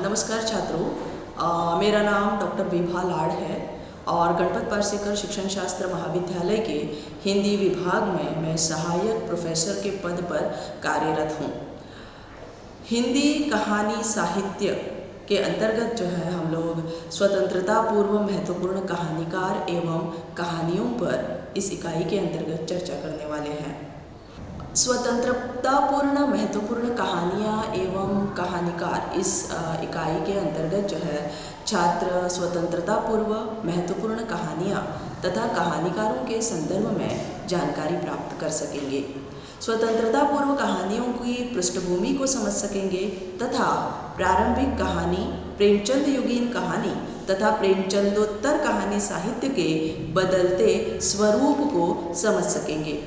नमस्कार छात्रों, मेरा नाम डॉक्टर विभा लाड़ है और गणपत पारसेकर शिक्षण शास्त्र महाविद्यालय के हिंदी विभाग में मैं सहायक प्रोफेसर के पद पर कार्यरत हूँ। हिंदी कहानी साहित्य के अंतर्गत जो है हम लोग स्वतंत्रता पूर्व महत्वपूर्ण कहानीकार एवं कहानियों पर इस इकाई के अंतर्गत चर्चा करने वाले हैं। स्वतंत्रतापूर्ण महत्वपूर्ण कहानियाँ एवं कहानीकार इस इकाई के अंतर्गत जो है छात्र स्वतंत्रता पूर्व महत्वपूर्ण कहानियाँ तथा कहानीकारों के संदर्भ में जानकारी प्राप्त कर सकेंगे। स्वतंत्रता पूर्व कहानियों की पृष्ठभूमि को समझ सकेंगे तथा प्रारंभिक कहानी, प्रेमचंद युगीन कहानी तथा प्रेमचंदोत्तर कहानी साहित्य के बदलते स्वरूप को समझ सकेंगे।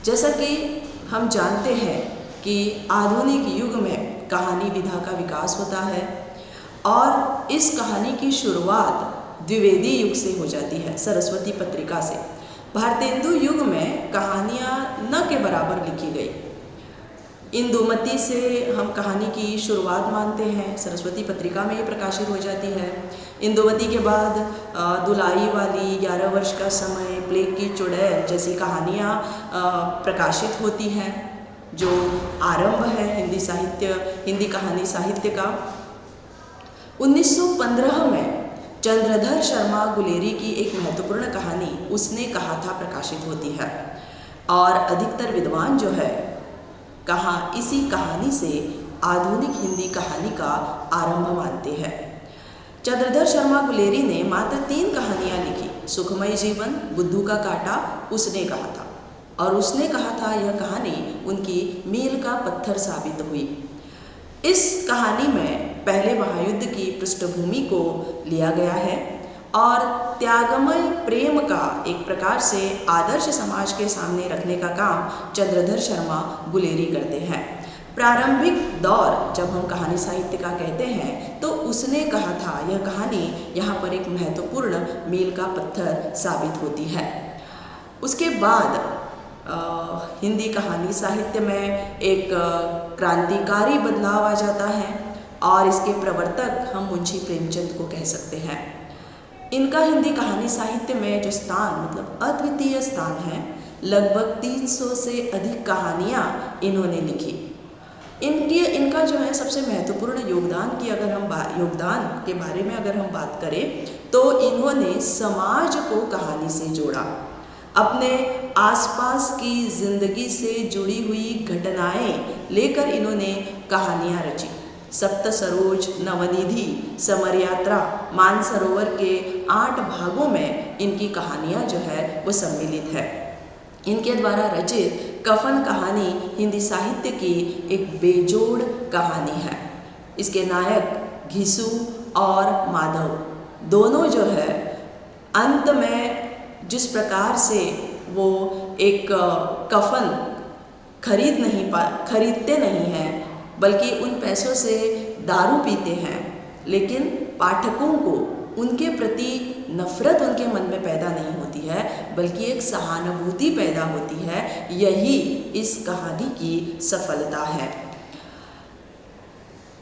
जैसा कि हम जानते हैं कि आधुनिक युग में कहानी विधा का विकास होता है और इस कहानी की शुरुआत द्विवेदी युग से हो जाती है, सरस्वती पत्रिका से। भारतेंदु युग में कहानियाँ न के बराबर लिखी गई। इंदुमती से हम कहानी की शुरुआत मानते हैं, सरस्वती पत्रिका में ये प्रकाशित हो जाती है। इंदुमती के बाद दुलाई वाली, 11 वर्ष का समय, प्लेग की चुड़ैल जैसी कहानियाँ प्रकाशित होती हैं, जो आरंभ है हिंदी कहानी साहित्य का। 1915 में चंद्रधर शर्मा गुलेरी की एक महत्वपूर्ण कहानी उसने कहा था प्रकाशित होती है और अधिकतर विद्वान जो है इसी कहानी से आधुनिक हिंदी कहानी का आरंभ मानते हैं। चंद्रधर शर्मा गुलेरी ने मात्र 3 कहानियाँ लिखी। सुखमय जीवन, बुद्धू का कांटा उसने कहा था और उसने कहा था यह कहानी उनकी मील का पत्थर साबित हुई। इस कहानी में पहले महायुद्ध की पृष्ठभूमि को लिया गया है और त्यागमय प्रेम का एक प्रकार से आदर्श समाज के सामने रखने का काम चंद्रधर शर्मा गुलेरी करते हैं। प्रारंभिक दौर जब हम कहानी साहित्य का कहते हैं तो उसने कहा था यह कहानी यहाँ पर एक महत्वपूर्ण मील का पत्थर साबित होती है। उसके बाद हिंदी कहानी साहित्य में एक क्रांतिकारी बदलाव आ जाता है और इसके प्रवर्तक हम मुंशी प्रेमचंद को कह सकते हैं। इनका हिंदी कहानी साहित्य में जो स्थान मतलब अद्वितीय स्थान है, लगभग 300 से अधिक कहानियाँ इन्होंने लिखी। इनका जो है सबसे महत्वपूर्ण योगदान के बारे में अगर हम बात करें तो इन्होंने समाज को कहानी से जोड़ा। अपने आसपास की जिंदगी से जुड़ी हुई घटनाएं लेकर इन्होंने कहानियाँ रची। सप्त सरोज, नवनिधि, समर यात्रा, मानसरोवर के 8 भागों में इनकी कहानियाँ जो है वो सम्मिलित है। इनके द्वारा रचित कफन कहानी हिंदी साहित्य की एक बेजोड़ कहानी है। इसके नायक घिसू और माधव दोनों जो है अंत में जिस प्रकार से वो एक कफन खरीदते नहीं हैं बल्कि उन पैसों से दारू पीते हैं, लेकिन पाठकों को उनके प्रति नफरत उनके मन में पैदा नहीं होती है बल्कि एक सहानुभूति पैदा होती है। यही इस कहानी की सफलता है।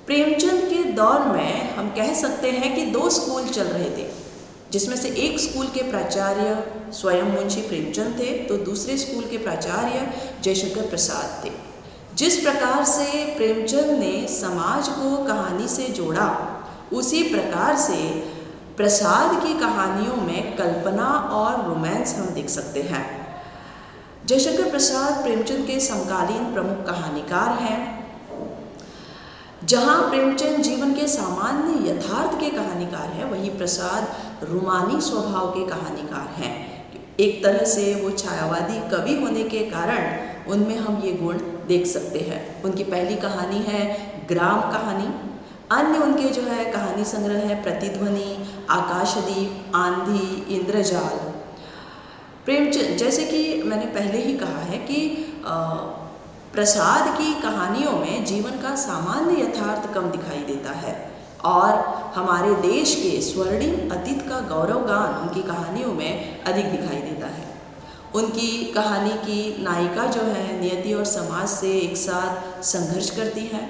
प्रेमचंद के दौर में हम कह सकते हैं कि 2 स्कूल चल रहे थे, जिसमें से एक स्कूल के प्राचार्य स्वयं मुंशी प्रेमचंद थे तो दूसरे स्कूल के प्राचार्य जयशंकर प्रसाद थे। जिस प्रकार से प्रेमचंद ने समाज को कहानी से जोड़ा, उसी प्रकार से प्रसाद की कहानियों में कल्पना और रोमांस हम देख सकते हैं। जयशंकर प्रसाद प्रेमचंद के समकालीन प्रमुख कहानीकार हैं। जहां प्रेमचंद जीवन के सामान्य यथार्थ के कहानीकार हैं, वहीं प्रसाद रोमानी स्वभाव के कहानीकार हैं। एक तरह से वो छायावादी कवि होने के कारण उनमें हम ये गुण देख सकते हैं। उनकी पहली कहानी है ग्राम कहानी। अन्य उनके जो है कहानी संग्रह है प्रतिध्वनि, आकाशदीप, आंधी, इंद्रजाल। प्रेमचंद, जैसे कि मैंने पहले ही कहा है कि प्रसाद की कहानियों में जीवन का सामान्य यथार्थ कम दिखाई देता है और हमारे देश के स्वर्णिम अतीत का गौरवगान उनकी कहानियों में अधिक दिखाई देता है। उनकी कहानी की नायिका जो है नियति और समाज से एक साथ संघर्ष करती है।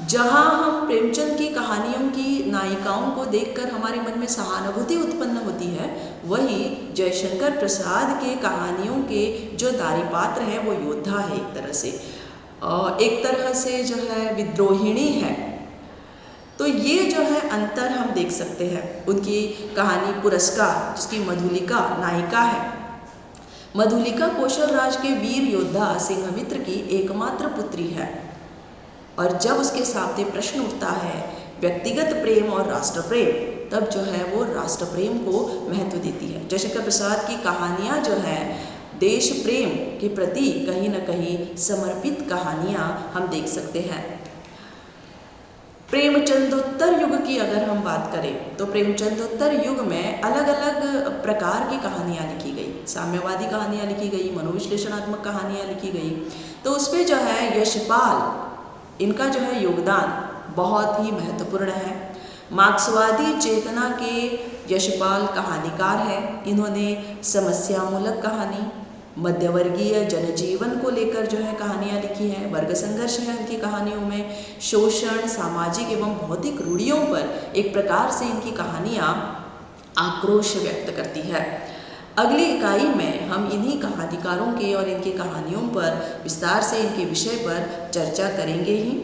जहाँ हम प्रेमचंद की कहानियों की नायिकाओं को देखकर हमारे मन में सहानुभूति उत्पन्न होती है, वही जयशंकर प्रसाद के कहानियों के जो नारी पात्र हैं वो योद्धा है, एक तरह से जो है विद्रोहिणी है। तो ये जो है अंतर हम देख सकते हैं। उनकी कहानी पुरस्कार, जिसकी मधुलिका नायिका है, मधुलिका कौशल राज के वीर योद्धा सिंहमित्र की एकमात्र पुत्री है, और जब उसके सामने प्रश्न उठता है व्यक्तिगत प्रेम और राष्ट्र प्रेम, तब जो है वो राष्ट्र प्रेम को महत्व देती है। जयशंकर प्रसाद की कहानियाँ जो हैं देश प्रेम के प्रति कहीं न कहीं समर्पित कहानियाँ हम देख सकते हैं। प्रेमचंदोत्तर युग की अगर हम बात करें तो प्रेमचंदोत्तर युग में अलग अलग प्रकार की कहानियाँ लिखी गई, साम्यवादी कहानियाँ लिखी गई, मनोविश्लेषणात्मक कहानियाँ लिखी गई। तो उसमें जो है यशपाल, इनका जो है योगदान बहुत ही महत्वपूर्ण है। मार्क्सवादी चेतना के यशपाल कहानीकार हैं। इन्होंने समस्यामूलक कहानी, मध्यवर्गीय जनजीवन को लेकर जो है कहानियाँ लिखी हैं। वर्ग संघर्ष है इनकी कहानियों में, शोषण, सामाजिक एवं भौतिक रूढ़ियों पर एक प्रकार से इनकी कहानियाँ आक्रोश व्यक्त करती है। अगली इकाई में हम इन्हीं कहानीकारों के और इनकी कहानियों पर विस्तार से इनके विषय पर चर्चा करेंगे ही।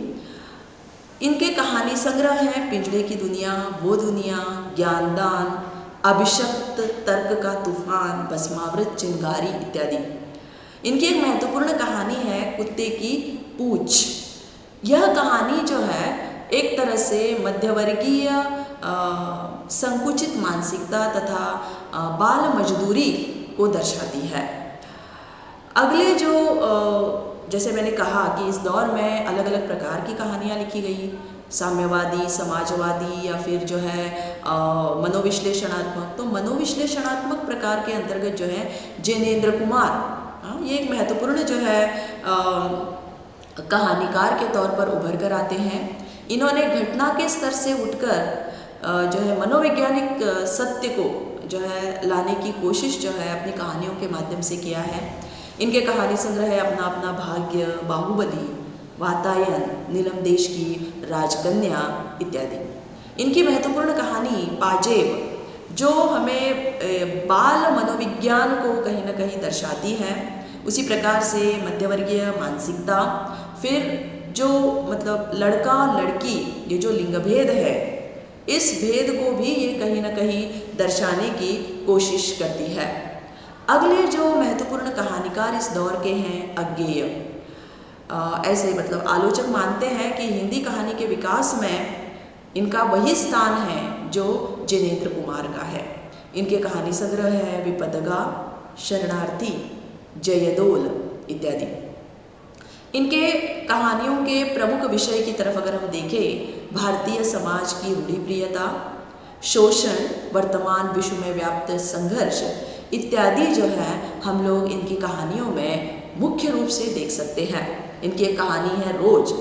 इनके कहानी संग्रह हैं पिंजड़े की दुनिया, वो दुनिया, ज्ञानदान, अभिशप्त तर्क का तूफान, भस्मावृत चिंगारी इत्यादि। इनकी एक महत्वपूर्ण कहानी है कुत्ते की पूंछ। यह कहानी जो है एक तरह से मध्यवर्गीय संकुचित मानसिकता तथा बाल मजदूरी को दर्शाती है। अगले जो जैसे मैंने कहा कि इस दौर में अलग अलग प्रकार की कहानियाँ लिखी गई, साम्यवादी, समाजवादी या फिर जो है मनोविश्लेषणात्मक। तो मनोविश्लेषणात्मक प्रकार के अंतर्गत जो है जिनेंद्र कुमार, ये एक महत्वपूर्ण जो है कहानीकार के तौर पर उभर कर आते हैं। इन्होंने घटना के स्तर से उठकर जो है मनोवैज्ञानिक सत्य को जो है लाने की कोशिश जो है अपनी कहानियों के माध्यम से किया है। इनके कहानी संग्रह है अपना अपना भाग्य, बाहुबली, वातायन, नीलम देश की राजकन्या इत्यादि। इनकी महत्वपूर्ण कहानी पाजेब जो हमें बाल मनोविज्ञान को कहीं न कहीं दर्शाती है। उसी प्रकार से मध्यवर्गीय मानसिकता, फिर जो मतलब लड़का लड़की, ये जो लिंग भेद है, इस भेद को भी ये कहीं न कहीं दर्शाने की कोशिश करती है। अगले जो महत्वपूर्ण कहानीकार इस दौर के हैं अज्ञेय। ऐसे मतलब आलोचक मानते हैं कि हिंदी कहानी के विकास में इनका वही स्थान है जो जिनेंद्र कुमार का है। इनके कहानी संग्रह है विपदगा, शरणार्थी, जयदोल इत्यादि। इनके कहानियों के प्रमुख विषय की तरफ अगर हम देखें, भारतीय समाज की रूढ़िप्रियता, शोषण, वर्तमान विश्व में व्याप्त संघर्ष इत्यादि जो है हम लोग इनकी कहानियों में मुख्य रूप से देख सकते हैं। इनकी एक कहानी है रोज,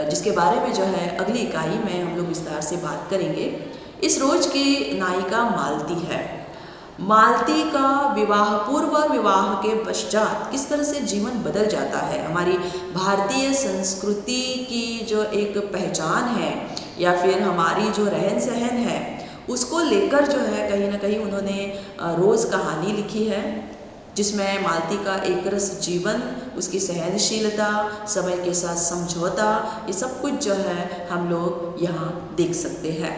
जिसके बारे में जो है अगली इकाई में हम लोग विस्तार से बात करेंगे। इस रोज की नायिका मालती है। मालती का विवाह पूर्व और विवाह के पश्चात किस तरह से जीवन बदल जाता है, हमारी भारतीय संस्कृति की जो एक पहचान है या फिर हमारी जो रहन सहन है, उसको लेकर जो है कहीं ना कहीं उन्होंने रोज़ कहानी लिखी है, जिसमें मालती का एक रस जीवन, उसकी सहनशीलता, समय के साथ समझौता, ये सब कुछ जो है हम लोग यहाँ देख सकते हैं।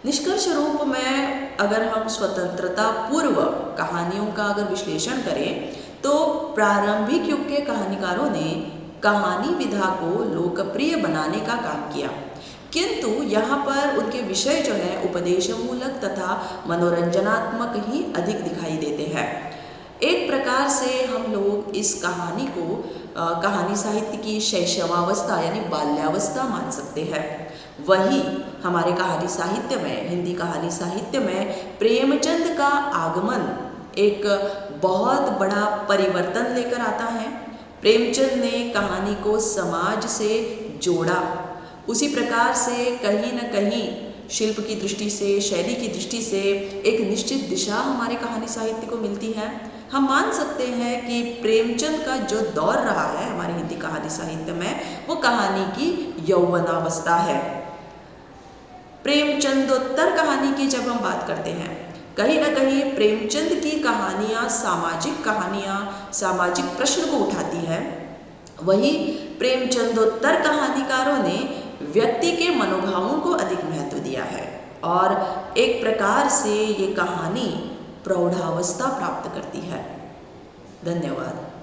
निष्कर्ष रूप में अगर हम स्वतंत्रता पूर्व कहानियों का अगर विश्लेषण करें तो प्रारंभिक युग के कहानीकारों ने कहानी विधा को लोकप्रिय बनाने का काम किया, किंतु यहाँ पर उनके विषय जो है उपदेशमूलक तथा मनोरंजनात्मक ही अधिक दिखाई देते हैं। एक प्रकार से हम लोग इस कहानी को कहानी साहित्य की शैशवावस्था यानी बाल्यावस्था मान सकते हैं। वही हमारे कहानी साहित्य में, हिंदी कहानी साहित्य में प्रेमचंद का आगमन एक बहुत बड़ा परिवर्तन लेकर आता है। प्रेमचंद ने कहानी को समाज से जोड़ा, उसी प्रकार से कहीं न कहीं शिल्प की दृष्टि से, शैली की दृष्टि से एक निश्चित दिशा हमारे कहानी साहित्य को मिलती है। हम मान सकते हैं कि प्रेमचंद का जो दौर रहा है हमारे हिंदी कहानी साहित्य में, वो कहानी की यौवनावस्था है। प्रेमचंदोत्तर कहानी की जब हम बात करते हैं, कहीं ना कहीं प्रेमचंद की कहानियाँ सामाजिक प्रश्न को उठाती है। वही प्रेमचंदोत्तर कहानीकारों ने व्यक्ति के मनोभावों को अधिक महत्व दिया है और एक प्रकार से ये कहानी प्रौढ़ावस्था प्राप्त करती है। धन्यवाद।